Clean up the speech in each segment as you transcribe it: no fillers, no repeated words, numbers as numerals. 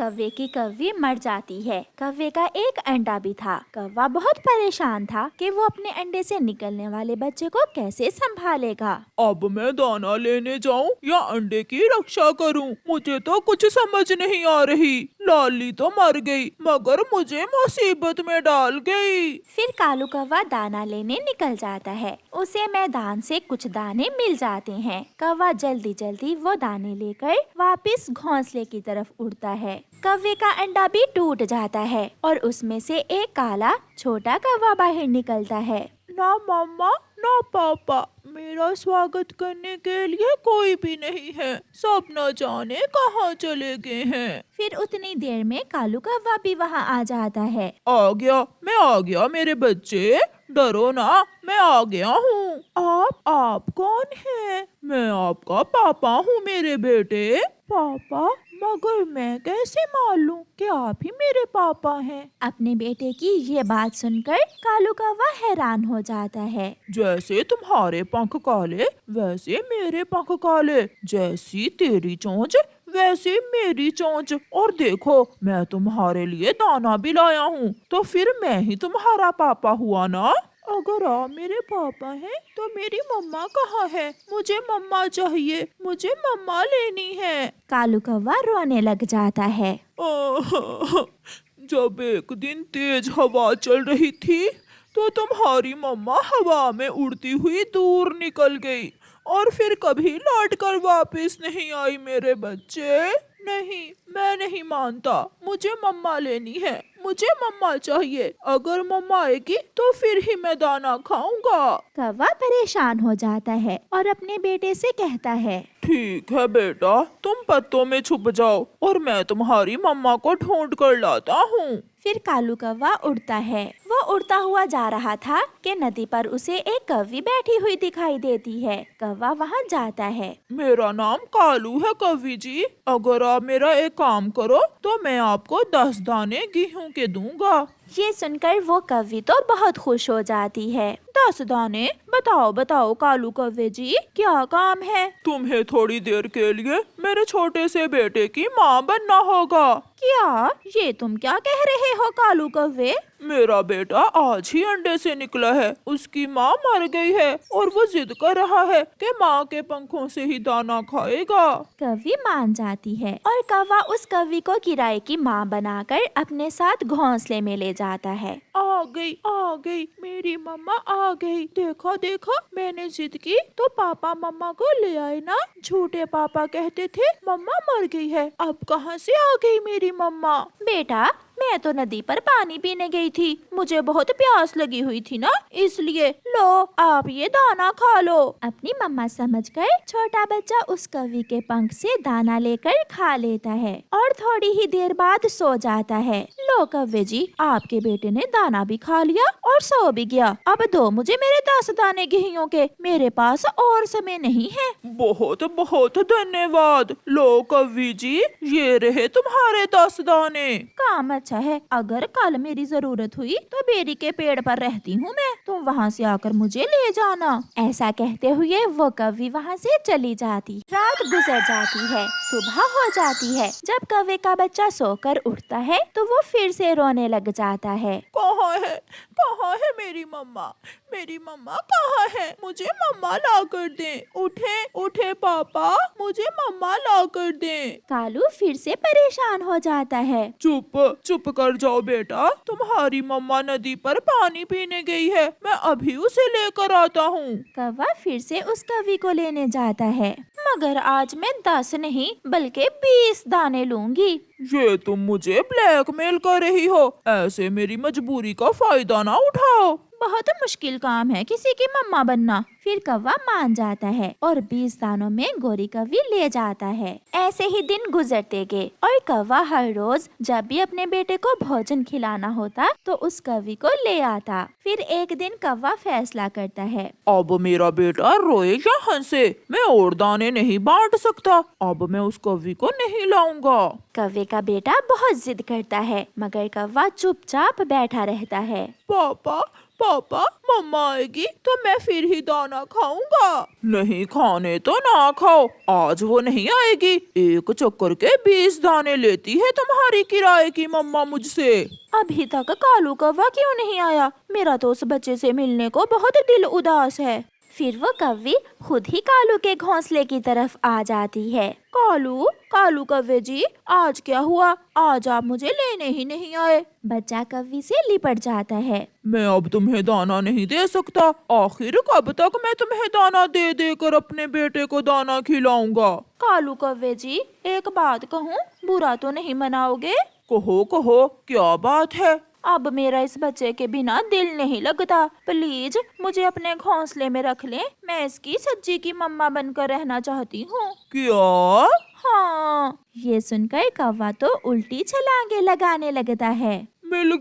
कौवे की कौवी मर जाती है। कौवे का एक अंडा भी था। कौवा बहुत परेशान था कि वो अपने अंडे से निकलने वाले बच्चे को कैसे संभालेगा। अब मैं दाना लेने जाऊं या अंडे की रक्षा करूं? मुझे तो कुछ समझ नहीं आ रही। लाली तो मर गई मगर मुझे मुसीबत में डाल गई। फिर कालू कौवा दाना लेने निकल जाता है। उसे मैदान से कुछ दाने मिल जाते हैं। कौवा जल्दी जल्दी वो दाने लेकर वापस घोंसले की तरफ उड़ता है। कौवे का अंडा भी टूट जाता है और उसमें से एक काला छोटा कौवा बाहर निकलता है। ना मम्मा ना पापा, मेरा स्वागत करने के लिए कोई भी नहीं है। सब न जाने कहाँ चले गए हैं। फिर उतनी देर में कालू कौवा भी वहाँ आ जाता है। मैं आ गया मेरे बच्चे, डरो ना, मैं आ गया हूँ। आप कौन हैं? मैं आपका पापा हूँ मेरे बेटे। पापा? मगर मैं कैसे मालूं कि आप ही मेरे पापा हैं? अपने बेटे की ये बात सुनकर कालू कौवा हैरान हो जाता है। जैसे तुम्हारे पंख काले वैसे मेरे पंख काले, जैसी तेरी चोंच वैसे मेरी चोंच। और देखो मैं तुम्हारे लिए दाना भी लाया हूँ, तो फिर मैं ही तुम्हारा पापा हुआ ना। अगर आप मेरे पापा हैं तो मेरी मम्मा कहाँ है? मुझे मम्मा चाहिए, मुझे मम्मा लेनी है। कालू कौवा रोने लग जाता है। जब एक दिन तेज हवा चल रही थी तो तुम्हारी मम्मा हवा में उड़ती हुई दूर निकल गई और फिर कभी लौट कर वापस नहीं आई मेरे बच्चे। नहीं, मैं नहीं मानता, मुझे मम्मा लेनी है, मुझे मम्मा चाहिए। अगर मम्मा आएगी तो फिर ही मैं दाना खाऊंगा। कौवा परेशान हो जाता है और अपने बेटे से कहता है, ठीक है बेटा, तुम पत्तों में छुप जाओ और मैं तुम्हारी मम्मा को ढूंढ कर लाता हूँ। फिर कालू कौवा उड़ता है। वो उड़ता हुआ जा रहा था कि नदी पर उसे एक कौवी बैठी हुई दिखाई देती है। कौवा वहाँ जाता है। मेरा नाम कालू है कवि जी, अगर आप मेरा एक काम करो तो मैं आपको 10 दाने गेहूं के दूंगा। ये सुनकर वो कौवी तो बहुत खुश हो जाती है। 10 दाने? बताओ बताओ कालू कौवे जी, क्या काम है? तुम्हें थोड़ी देर के लिए मेरे छोटे से बेटे की माँ बनना होगा। क्या? ये तुम क्या कह रहे हो कालू कौवे? मेरा बेटा आज ही अंडे से निकला है, उसकी माँ मर गई है और वो जिद कर रहा है कि माँ के पंखों से ही दाना खाएगा। कौवी मान जाती है और कौवा उस कौवी को किराए की माँ बनाकर अपने साथ घोंसले में ले जाता है। आ गई मेरी मम्मा आ गई। देखो देखो, मैंने जिद की तो पापा मम्मा को ले आए ना। झूठे पापा कहते थे मम्मा मर गई है, अब कहाँ से आ गई मेरी मम्मा? बेटा, मैं तो नदी पर पानी पीने गई थी, मुझे बहुत प्यास लगी हुई थी ना, इसलिए लो आप ये दाना खा लो। अपनी मम्मा समझकर छोटा बच्चा उस कौवी के पंख से दाना लेकर खा लेता है और थोड़ी ही देर बाद सो जाता है। लो कौवे जी, आपके बेटे ने दाना भी खा लिया और सो भी गया। अब दो मुझे मेरे 10 दाने गेहूं के, मेरे पास और समय नहीं है। बहुत बहुत धन्यवाद। लो कवि जी, ये रहे तुम्हारे 10 दाने। काम अच्छा है, अगर कल मेरी जरूरत हुई तो बेरी के पेड़ पर रहती हूँ मैं, तुम वहाँ से आकर मुझे ले जाना। ऐसा कहते हुए वो कौवी वहाँ से चली जाती। रात गुजर जाती है, सुबह हो जाती है। जब कौवे का बच्चा सोकर उठता है तो वो फिर से रोने लग जाता है। कहाँ है मेरी मम्मा? मेरी मम्मा कहाँ है? मुझे मम्मा ला कर दें। उठे पापा, मुझे मम्मा ला कर दें। कालू फिर से परेशान हो जाता है। चुप कर जाओ बेटा, तुम्हारी मम्मा नदी पर पानी पीने गई है, मैं अभी उसे लेकर आता हूँ। कौवा फिर से उस कौवी को लेने जाता है, मगर आज मैं 10 नहीं बल्कि 20 दाने लूंगी। ये तुम मुझे ब्लैकमेल कर रही हो, ऐसे मेरी मजबूरी का फायदा ना उठाओ। बहुत मुश्किल काम है किसी की मम्मा बनना। फिर कौवा मान जाता है और 20 दानों में गोरी कौवी ले जाता है। ऐसे ही दिन गुजरते गए और कौवा हर रोज जब भी अपने बेटे को भोजन खिलाना होता तो उस कौवी को ले आता। फिर एक दिन कौवा फैसला करता है, अब मेरा बेटा रोए या हंसे, मैं और दाने नहीं बांट सकता, अब मैं उस कौवी को नहीं लाऊंगा। कौवे का बेटा बहुत जिद करता है मगर कौवा चुपचाप बैठा रहता है। पापा पापा मम्मा आएगी तो मैं फिर ही दाना खाऊंगा। नहीं खाने तो ना खाओ, आज वो नहीं आएगी। एक चक्कर के 20 दाने लेती है तुम्हारी किराए की मम्मा मुझसे। अभी तक कालू कौवा क्यों नहीं आया? मेरा तो उस बच्चे से मिलने को बहुत दिल उदास है। फिर वो कौवी खुद ही कालू के घोंसले की तरफ आ जाती है। कालू, कालू कौवे जी, आज क्या हुआ? आज आप मुझे लेने ही नहीं आए। बच्चा कौवी से लिपट जाता है। मैं अब तुम्हें दाना नहीं दे सकता। आखिर कब तक मैं तुम्हें दाना दे दे कर अपने बेटे को दाना खिलाऊंगा। कालू कौवे जी, एक बात कहूँ, बुरा तो नहीं मनाओगे? कहो कहो, क्या बात है? अब मेरा इस बच्चे के बिना दिल नहीं लगता। प्लीज मुझे अपने घोंसले में रख लें। मैं इसकी सच्ची की मम्मा बनकर रहना चाहती हूँ। क्या? हाँ। ये सुनकर कौवा तो उल्टी छलांगे लगाने लगता है। मिल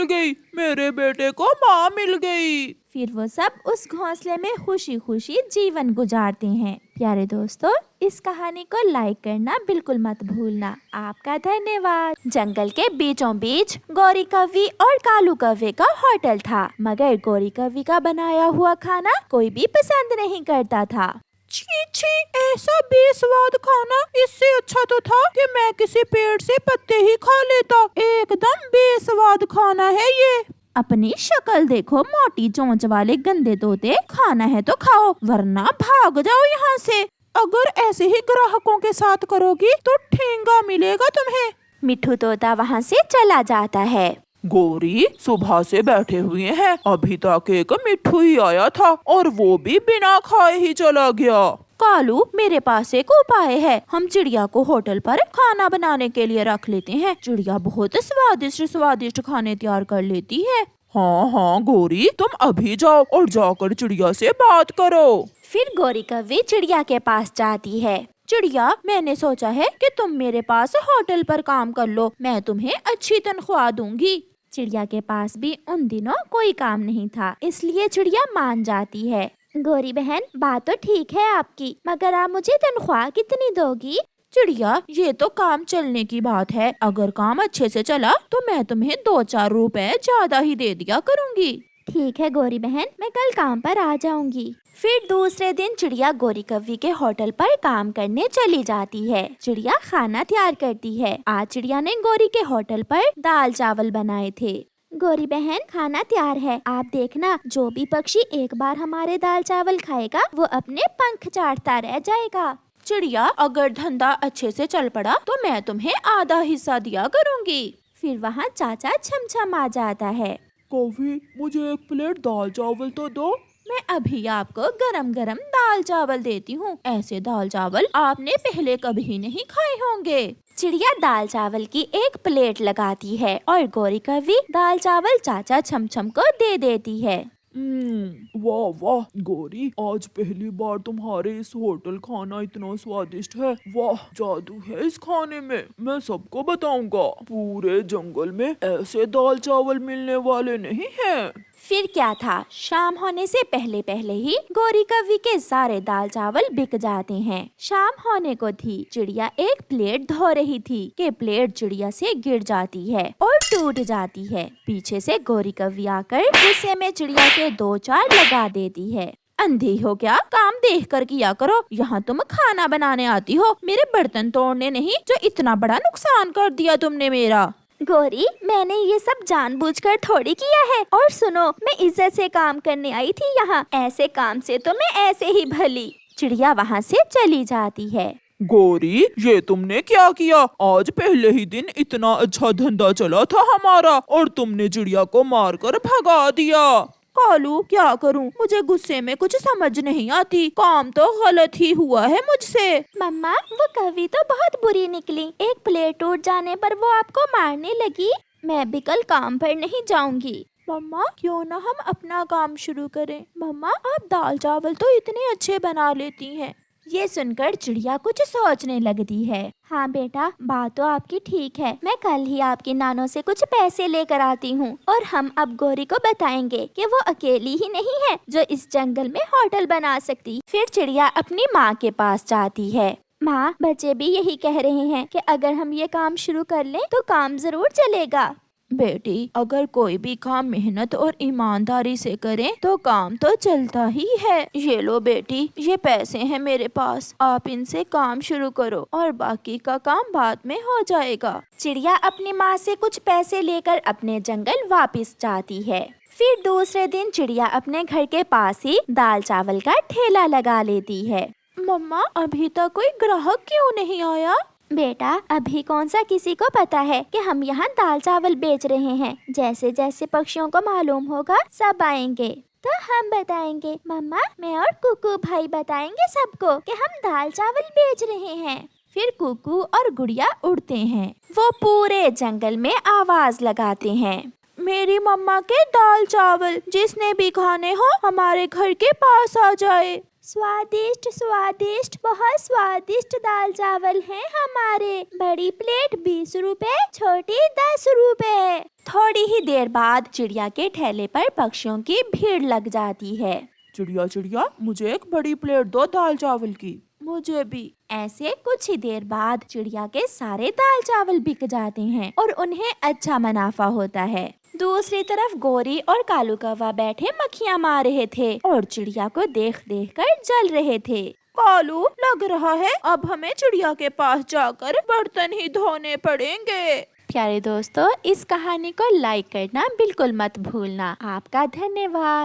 गई, मेरे बेटे को माँ मिल गई। फिर वो सब उस घोंसले में खुशी खुशी जीवन गुजारते हैं। प्यारे दोस्तों, इस कहानी को लाइक करना बिल्कुल मत भूलना। आपका धन्यवाद। जंगल के बीचों बीच गौरी कौवी और कालू कौवे का होटल था, मगर गौरी कौवी का बनाया हुआ खाना कोई भी पसंद नहीं करता था। छी छी, ऐसा बेस्वाद खाना। इससे अच्छा तो था कि मैं किसी पेड़ से पत्ते ही खा लेता। एकदम बेस्वाद खाना है ये। अपनी शक्ल देखो, मोटी चोंच वाले गंदे तोते। खाना है तो खाओ, वरना भाग जाओ यहाँ से। अगर ऐसे ही ग्राहकों के साथ करोगी तो ठेंगा मिलेगा तुम्हें। मिठू तोता वहाँ से चला जाता है। गौरी, सुबह से बैठे हुए हैं, अभी तक एक मिठू ही आया था और वो भी बिना खाए ही चला गया। कालू, मेरे पास एक उपाय है। हम चिड़िया को होटल पर खाना बनाने के लिए रख लेते हैं। चिड़िया बहुत स्वादिष्ट स्वादिष्ट खाने तैयार कर लेती है। हाँ गौरी, तुम अभी जाओ और जाकर चिड़िया से बात करो। फिर गौरी कौवी चिड़िया के पास जाती है। चिड़िया, मैंने सोचा है कि तुम मेरे पास होटल पर काम कर लो, मैं तुम्हें अच्छी तनख्वाह दूंगी। चिड़िया के पास भी उन दिनों कोई काम नहीं था, इसलिए चिड़िया मान जाती है। गौरी बहन, बात तो ठीक है आपकी, मगर आप मुझे तनख्वाह कितनी दोगी? चिड़िया, ये तो काम चलने की बात है। अगर काम अच्छे से चला तो मैं तुम्हें 2-4 रुपए ज्यादा ही दे दिया करूँगी। ठीक है गौरी बहन, मैं कल काम पर आ जाऊंगी। फिर दूसरे दिन चिड़िया गौरी कौवी के होटल पर काम करने चली जाती है। चिड़िया खाना तैयार करती है। आज चिड़िया ने गौरी के होटल पर दाल चावल बनाए थे। गौरी बहन, खाना तैयार है, आप देखना, जो भी पक्षी एक बार हमारे दाल चावल खाएगा वो अपने पंख चाटता रह जाएगा। चिड़िया, अगर धंधा अच्छे से चल पड़ा तो मैं तुम्हें आधा हिस्सा दिया करूँगी। फिर वहाँ चाचा छमछम आ जाता है। कौवी, मुझे एक प्लेट दाल चावल तो दो। मैं अभी आपको गरम गरम दाल चावल देती हूँ। ऐसे दाल चावल आपने पहले कभी नहीं खाए होंगे। चिड़िया दाल चावल की एक प्लेट लगाती है और गौरी कौवी दाल चावल चाचा छमछम को दे देती है। वाह वाह गौरी, आज पहली बार तुम्हारे इस होटल खाना इतना स्वादिष्ट है। वाह, जादू है इस खाने में। मैं सबको बताऊंगा, पूरे जंगल में ऐसे दाल चावल मिलने वाले नहीं हैं। फिर क्या था, शाम होने से पहले पहले ही गौरी कौवी के सारे दाल चावल बिक जाते हैं। शाम होने को थी, चिड़िया एक प्लेट धो रही थी कि प्लेट चिड़िया से गिर जाती है और टूट जाती है। पीछे से गौरी कौवी आकर गुस्से में चिड़िया के 2-4 लगा देती है। अंधी हो क्या? काम देख कर किया करो। यहाँ तुम खाना बनाने आती हो, मेरे बर्तन तोड़ने नहीं। जो इतना बड़ा नुकसान कर दिया तुमने मेरा। गौरी, मैंने ये सब जानबूझकर थोड़ी किया है। और सुनो, मैं इज्जत से काम करने आई थी यहाँ। ऐसे काम से तो मैं ऐसे ही भली। चिड़िया वहाँ से चली जाती है। गौरी, ये तुमने क्या किया? आज पहले ही दिन इतना अच्छा धंधा चला था हमारा और तुमने चिड़िया को मारकर भगा दिया। कालू, क्या करूं? मुझे गुस्से में कुछ समझ नहीं आती। काम तो गलत ही हुआ है मुझसे। मम्मा, वो कौवी तो बहुत बुरी निकली। एक प्लेट टूट जाने पर वो आपको मारने लगी। मैं भी कल काम पर नहीं जाऊंगी। मम्मा, क्यों ना हम अपना काम शुरू करें? मम्मा, आप दाल चावल तो इतने अच्छे बना लेती हैं। ये सुनकर चिड़िया कुछ सोचने लगती है। हाँ बेटा, बात तो आपकी ठीक है। मैं कल ही आपकी नानों से कुछ पैसे लेकर आती हूँ और हम अब गौरी को बताएंगे कि वो अकेली ही नहीं है जो इस जंगल में होटल बना सकती। फिर चिड़िया अपनी माँ के पास जाती है। माँ, बच्चे भी यही कह रहे हैं कि अगर हम ये काम शुरू कर लें तो काम जरूर चलेगा। बेटी, अगर कोई भी काम मेहनत और ईमानदारी से करें तो काम तो चलता ही है। ये लो बेटी, ये पैसे हैं मेरे पास, आप इनसे काम शुरू करो और बाकी का काम बाद में हो जाएगा। चिड़िया अपनी माँ से कुछ पैसे लेकर अपने जंगल वापस जाती है। फिर दूसरे दिन चिड़िया अपने घर के पास ही दाल चावल का ठेला लगा लेती है। मम्मा, अभी तक कोई ग्राहक क्यों नहीं आया? बेटा, अभी कौन सा किसी को पता है कि हम यहाँ दाल चावल बेच रहे हैं। जैसे जैसे पक्षियों को मालूम होगा सब आएंगे तो हम बताएंगे। मम्मा, मैं और कुकू भाई बताएंगे सबको कि हम दाल चावल बेच रहे हैं। फिर कुकू और गुड़िया उड़ते हैं। वो पूरे जंगल में आवाज लगाते हैं, मेरी मम्मा के दाल चावल, जिसने भी खाने हो हमारे घर के पास आ जाए। स्वादिष्ट स्वादिष्ट, बहुत स्वादिष्ट दाल चावल हैं हमारे। बड़ी प्लेट 20 रुपए, छोटी 10 रुपए। थोड़ी ही देर बाद चिड़िया के ठेले पर पक्षियों की भीड़ लग जाती है। चिड़िया चिड़िया, मुझे एक बड़ी प्लेट दो दाल चावल की। मुझे भी। ऐसे कुछ ही देर बाद चिड़िया के सारे दाल चावल बिक जाते हैं और उन्हें अच्छा मुनाफा होता है। दूसरी तरफ गोरी और कालू कौवा बैठे मक्खियाँ मार रहे थे और चिड़िया को देख देख कर जल रहे थे। कालू, लग रहा है अब हमें चिड़िया के पास जाकर बर्तन ही धोने पड़ेंगे। प्यारे दोस्तों, इस कहानी को लाइक करना बिल्कुल मत भूलना। आपका धन्यवाद।